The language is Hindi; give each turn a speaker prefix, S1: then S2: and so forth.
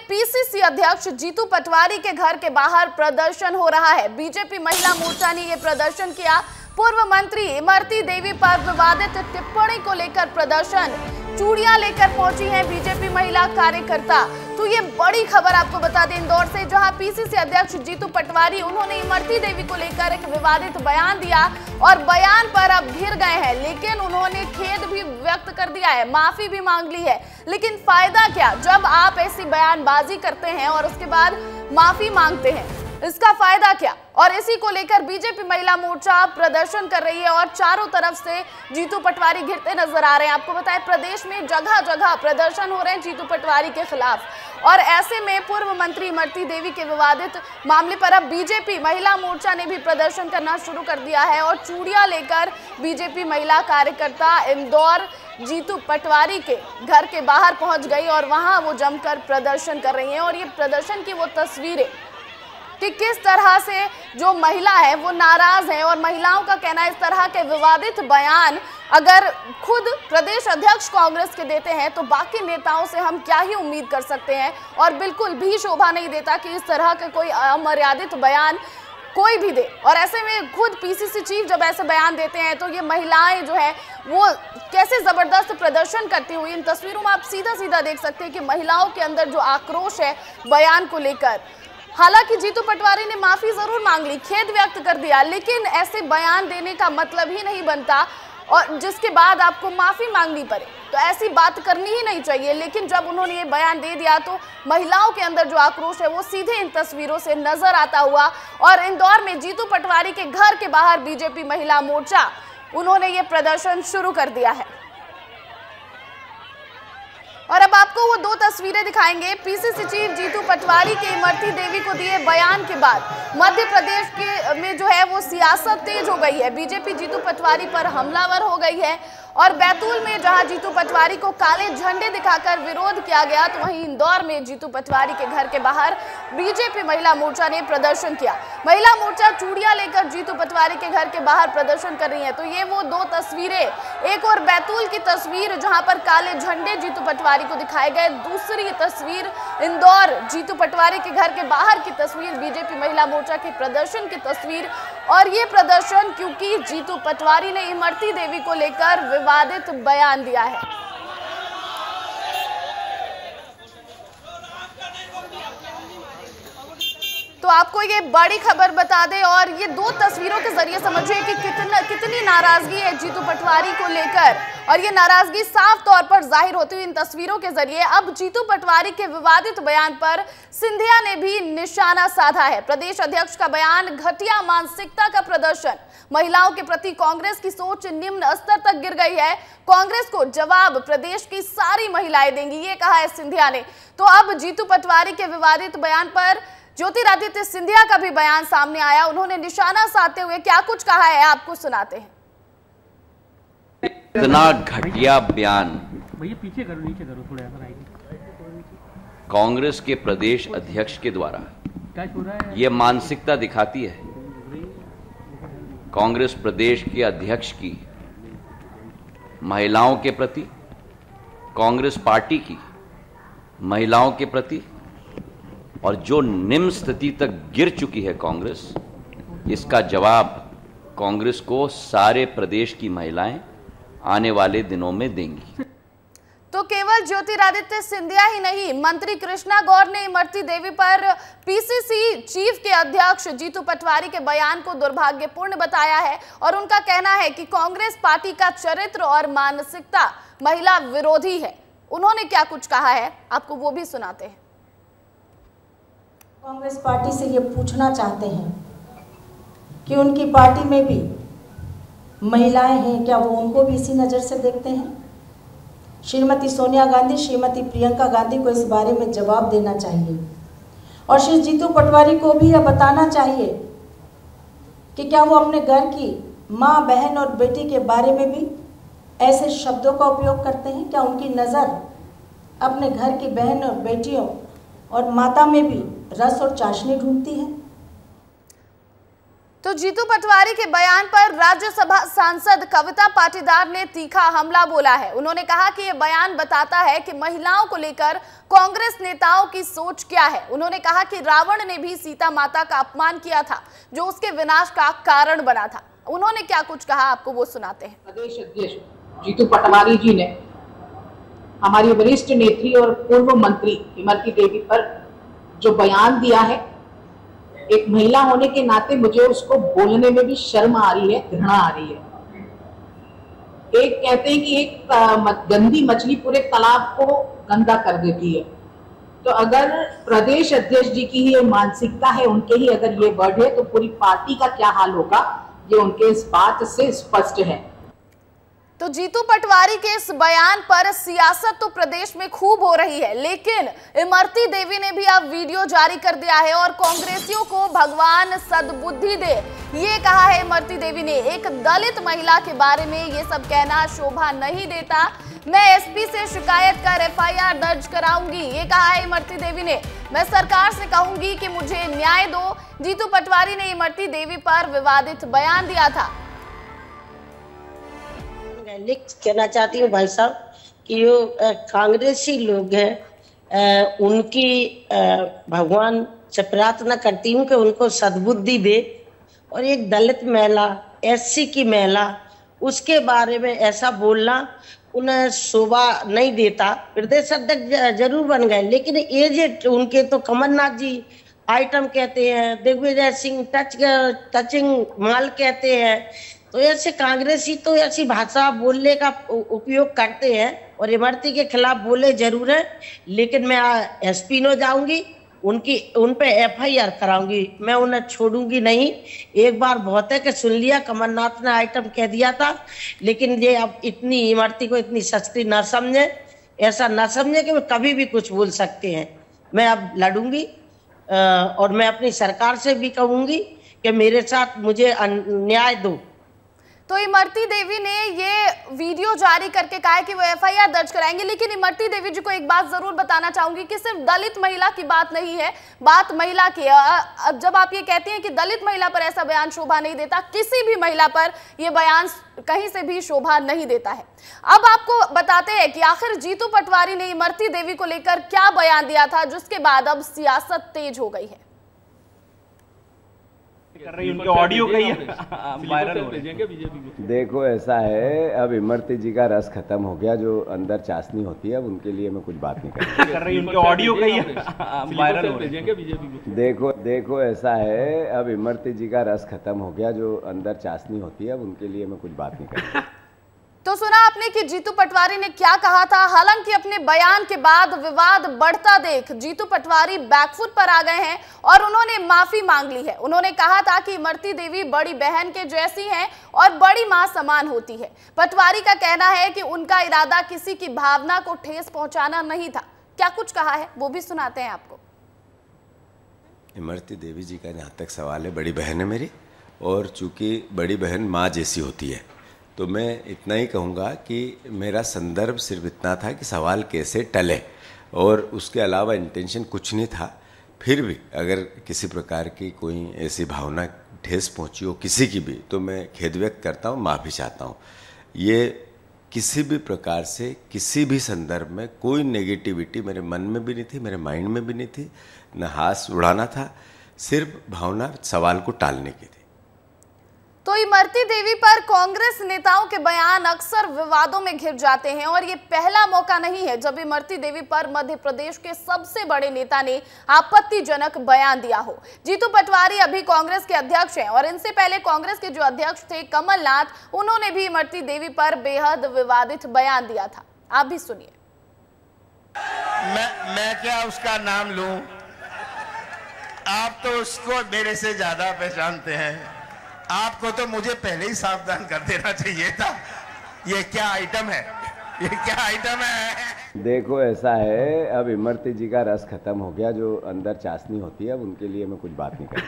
S1: पीसीसी अध्यक्ष जीतू पटवारी के घर के बाहर प्रदर्शन हो रहा है। बीजेपी महिला मोर्चा ने ये प्रदर्शन किया। पूर्व मंत्री इमरती देवी पर विवादित टिप्पणी को लेकर प्रदर्शन, चूड़ियां लेकर पहुंची हैं बीजेपी महिला कार्यकर्ता। तो ये बड़ी खबर आपको बता दें इंदौर से, जहां पीसीसी अध्यक्ष जीतू पटवारी उन्होंने इमरती देवी को लेकर एक विवादित बयान दिया और बयान पर अब घिर गए हैं, लेकिन उन्होंने खेद भी व्यक्त कर दिया है, माफी भी मांग ली है। लेकिन फायदा क्या जब आप ऐसी बयानबाजी करते हैं और उसके बाद माफी मांगते हैं, इसका फायदा क्या? और इसी को लेकर बीजेपी महिला मोर्चा प्रदर्शन कर रही है और चारों तरफ से जीतू पटवारी घिरते नजर आ रहे हैं। आपको बताएं प्रदेश में जगह जगह प्रदर्शन हो रहे हैं जीतू पटवारी के खिलाफ, और ऐसे में पूर्व मंत्री इमरती देवी के विवादित मामले पर अब बीजेपी महिला मोर्चा ने भी प्रदर्शन करना शुरू कर दिया है और चूड़ियां लेकर बीजेपी महिला कार्यकर्ता इंदौर जीतू पटवारी के घर के बाहर पहुंच गई और वहां वो जमकर प्रदर्शन कर रही हैं। और ये प्रदर्शन की वो तस्वीरें कि किस तरह से जो महिला है वो नाराज है, और महिलाओं का कहना है इस तरह के विवादित बयान अगर खुद प्रदेश अध्यक्ष कांग्रेस के देते हैं तो बाकी नेताओं से हम क्या ही उम्मीद कर सकते हैं। और बिल्कुल भी शोभा नहीं देता कि इस तरह के कोई अमर्यादित बयान कोई भी दे। और ऐसे में खुद पीसीसी चीफ जब ऐसे बयान देते हैं तो ये महिलाएं जो है वो कैसे जबरदस्त प्रदर्शन करती हुई, इन तस्वीरों में आप सीधा सीधा देख सकते हैं कि महिलाओं के अंदर जो आक्रोश है बयान को लेकर। हालांकि जीतू पटवारी ने माफी जरूर मांग ली, खेद व्यक्त कर दिया, लेकिन ऐसे बयान देने का मतलब ही नहीं बनता और जिसके बाद आपको माफी मांगनी पड़े, तो ऐसी बात करनी ही नहीं चाहिए। लेकिन जब उन्होंने ये बयान दे दिया तो महिलाओं के अंदर जो आक्रोश है वो सीधे इन तस्वीरों से नजर आता हुआ। और इंदौर में जीतू पटवारी के घर के बाहर बीजेपी महिला मोर्चा उन्होंने ये प्रदर्शन शुरू कर दिया है। और अब आपको वो दो तस्वीरें दिखाएंगे। पीसीसी चीफ जीतू पटवारी के इमरती देवी को दिए बयान के बाद मध्य प्रदेश में जो है वो सियासत तेज हो गई है। बीजेपी जीतू पटवारी पर हमलावर हो गई है और बैतूल में जहां जीतू पटवारी को काले झंडे दिखाकर विरोध किया गया, तो वहीं इंदौर में जीतू पटवारी के घर के बाहर बीजेपी महिला मोर्चा ने प्रदर्शन किया। महिला मोर्चा चूड़ियां लेकर जीतू पटवारी के घर के बाहर प्रदर्शन कर रही है। तो ये वो दो तस्वीरें, एक और बैतूल की तस्वीर जहां पर काले झंडे जीतू पटवारी को दिखाए गए, दूसरी तस्वीर इंदौर जीतू पटवारी के घर के बाहर की तस्वीर, बीजेपी महिला मोर्चा के प्रदर्शन की तस्वीर। और ये प्रदर्शन क्योंकि जीतू पटवारी ने इमरती देवी को लेकर विवादित बयान दिया है। तो आपको ये बड़ी खबर बता दें और ये दो तस्वीरों के जरिए समझिए कि कितनी नाराजगी है जीतू पटवारी को लेकर, और ये नाराजगी साफ तौर पर जाहिर होती हुई इन तस्वीरों के जरिए अब जीतू पटवारी के विवादित बयान पर सिंधिया ने भी निशाना साधा है। प्रदेश अध्यक्ष का बयान, घटिया मानसिकता का प्रदर्शन, महिलाओं के प्रति कांग्रेस की सोच निम्न स्तर तक गिर गई है, कांग्रेस को जवाब प्रदेश की सारी महिलाएं देंगी, ये कहा है सिंधिया ने। तो अब जीतू पटवारी के विवादित बयान पर ज्योतिरादित्य सिंधिया का भी बयान सामने आया। उन्होंने निशाना साधते हुए क्या कुछ कहा है आपको सुनाते हैं।
S2: इतना घटिया बयान
S3: भैया पीछे करो, नीचे करो थोड़ा
S2: कांग्रेस के प्रदेश अध्यक्ष के द्वारा ये मानसिकता दिखाती है कांग्रेस प्रदेश के अध्यक्ष की महिलाओं के प्रति, कांग्रेस पार्टी की महिलाओं के प्रति, और जो निम्न स्थिति तक गिर चुकी है कांग्रेस, इसका जवाब कांग्रेस को सारे प्रदेश की महिलाएं आने वाले दिनों में देंगी।
S1: तो केवल ज्योतिरादित्य सिंधिया ही नहीं, मंत्री कृष्णा गौर ने इमरती देवी पर पीसीसी चीफ के अध्यक्ष जीतू पटवारी के बयान को दुर्भाग्यपूर्ण बताया है और उनका कहना है कि कांग्रेस पार्टी का चरित्र और मानसिकता महिला विरोधी है। उन्होंने क्या कुछ कहा है आपको वो भी सुनाते हैं।
S4: कांग्रेस पार्टी से ये पूछना चाहते हैं कि उनकी पार्टी में भी महिलाएं हैं क्या, वो उनको भी इसी नज़र से देखते हैं? श्रीमती सोनिया गांधी, श्रीमती प्रियंका गांधी को इस बारे में जवाब देना चाहिए और श्री जीतू पटवारी को भी यह बताना चाहिए कि क्या वो अपने घर की माँ, बहन और बेटी के बारे में भी ऐसे शब्दों का उपयोग करते हैं? क्या उनकी नज़र अपने घर की बहन और बेटियों और माता में भी रस और चाशनी ढूंढती है?
S1: तो जीतू पटवारी के बयान पर राज्यसभा सांसद कविता पाटीदार ने तीखा हमला बोला है। उन्होंने कहा कि यह बयान बताता है कि महिलाओं को लेकर कांग्रेस नेताओं की सोच क्या है। उन्होंने कहा कि रावण ने भी सीता माता का अपमान किया था, जो उसके विनाश का कारण बना था। उन्होंने क्या कुछ कहा, आपको वो सुनाते हैं।
S5: प्रदेश अध्यक्ष जीतू पटवारी जी ने हमारी वरिष्ठ नेत्री और पूर्व मंत्री इमरती देवी पर जो बयान दिया है, एक महिला होने के नाते मुझे उसको बोलने में भी शर्म आ रही है, घृणा आ रही है। एक कहते हैं कि एक गंदी मछली पूरे तालाब को गंदा कर देती है। तो अगर प्रदेश अध्यक्ष जी की ही मानसिकता है, उनके ही अगर ये वर्ड है, तो पूरी पार्टी का क्या हाल होगा, ये उनके इस बात से स्पष्ट है।
S1: तो जीतू पटवारी के इस बयान पर सियासत तो प्रदेश में खूब हो रही है, लेकिन इमरती देवी ने भी अब वीडियो जारी कर दिया है और कांग्रेसियों को भगवान सद्बुद्धि दे, ये कहा है इमरती देवी ने। एक दलित महिला के बारे में ये सब कहना शोभा नहीं देता। मैं एसपी से शिकायत कर FIR दर्ज कराऊंगी, ये कहा है इमरती देवी ने। मैं सरकार से कहूंगी कि मुझे न्याय दो। जीतू पटवारी ने इमरती देवी पर विवादित बयान दिया था।
S6: लिख कहना चाहती हूँ भाई साहब कि जो कांग्रेसी लोग हैं, उनकी भगवान से प्रार्थना करती हूँ कि उनको सद्बुद्धि दे। और एक दलित महिला, SC की महिला, उसके बारे में ऐसा बोलना उन्हें शोभा नहीं देता। प्रदेश अध्यक्ष जरूर बन गए, लेकिन एजेंट उनके तो कमलनाथ जी आइटम कहते हैं, दिग्विजय सिंह टचिंग माल कहते हैं। तो ऐसे कांग्रेसी तो ऐसी भाषा बोलने का उपयोग करते हैं और इमरती के खिलाफ बोले जरूर है, लेकिन मैं SP में जाऊंगी, उन पे FIR कराऊंगी, मैं उन्हें छोड़ूंगी नहीं। एक बार बहुत है कि सुन लिया, कमलनाथ ने आइटम कह दिया था, लेकिन ये अब इतनी इमरती को इतनी सस्ती ना समझे, ऐसा ना समझे कि वे कभी भी कुछ बोल सकते हैं। मैं अब लड़ूंगी और मैं अपनी सरकार से भी कहूंगी कि मेरे साथ मुझे न्याय दो।
S1: तो इमरती देवी ने ये वीडियो जारी करके कहा है कि वो FIR दर्ज कराएंगे, लेकिन इमरती देवी जी को एक बात जरूर बताना चाहूंगी कि सिर्फ दलित महिला की बात नहीं है, बात महिला की है। अब जब आप ये कहती हैं कि दलित महिला पर ऐसा बयान शोभा नहीं देता, किसी भी महिला पर ये बयान कहीं से भी शोभा नहीं देता है। अब आपको बताते हैं कि आखिर जीतू पटवारी ने इमरती देवी को लेकर क्या बयान दिया था, जिसके बाद अब सियासत तेज हो गई है।
S7: कर रही उनके ऑडियो कहीं वायरल हो रहे हैं।
S8: देखो ऐसा है, अब इमरती जी का रस खत्म हो गया, जो अंदर चाशनी होती है, अब उनके लिए मैं कुछ बात नहीं
S7: कर रही उनके ऑडियो कहीं वायरल हो रहे हैं।
S8: देखो ऐसा है, अब इमरती जी का रस खत्म हो गया, जो अंदर चाशनी होती है, अब उनके लिए मैं कुछ बात नहीं कर।
S1: तो सुना आपने कि जीतू पटवारी ने क्या कहा था। हालांकि अपने बयान के बाद विवाद बढ़ता देख जीतू पटवारी बैकफुट पर आ गए हैं और उन्होंने माफी मांग ली है। उन्होंने कहा था कि इमरती देवी बड़ी बहन के जैसी हैं और बड़ी मां समान होती है। पटवारी का कहना है कि उनका इरादा किसी की भावना को ठेस पहुंचाना नहीं था। क्या कुछ कहा है वो भी सुनाते हैं आपको।
S8: इमरती देवी जी का जहाँ तक सवाल है, बड़ी बहन है मेरी, और चूंकि बड़ी बहन माँ जैसी होती है, तो मैं इतना ही कहूँगा कि मेरा संदर्भ सिर्फ इतना था कि सवाल कैसे टले, और उसके अलावा इंटेंशन कुछ नहीं था। फिर भी अगर किसी प्रकार की कोई ऐसी भावना ठेस पहुँची हो किसी की भी, तो मैं खेद व्यक्त करता हूँ, माफ़ी चाहता हूँ। ये किसी भी प्रकार से किसी भी संदर्भ में कोई नेगेटिविटी मेरे मन में भी नहीं थी, मेरे माइंड में भी नहीं थी, न हाथ उड़ाना था, सिर्फ भावना सवाल को टालने की थी।
S1: तो इमरती देवी पर कांग्रेस नेताओं के बयान अक्सर विवादों में घिर जाते हैं और ये पहला मौका नहीं है जब इमरती देवी पर मध्य प्रदेश के सबसे बड़े नेता ने आपत्तिजनक बयान दिया हो। जीतू पटवारी अभी कांग्रेस के अध्यक्ष हैं और इनसे पहले कांग्रेस के जो अध्यक्ष थे कमलनाथ, उन्होंने भी इमरती देवी पर बेहद विवादित बयान दिया था। आप भी सुनिए।
S9: मैं क्या उसका नाम लूं? आप तो उसको मेरे से ज्यादा पहचानते हैं। आपको तो मुझे पहले ही सावधान कर देना चाहिए था। ये क्या आइटम है? ये क्या आइटम है?
S8: देखो ऐसा है, अब इमरती जी का रस खत्म हो गया, जो अंदर चाशनी होती है, अब उनके लिए मैं कुछ बात नहीं कर।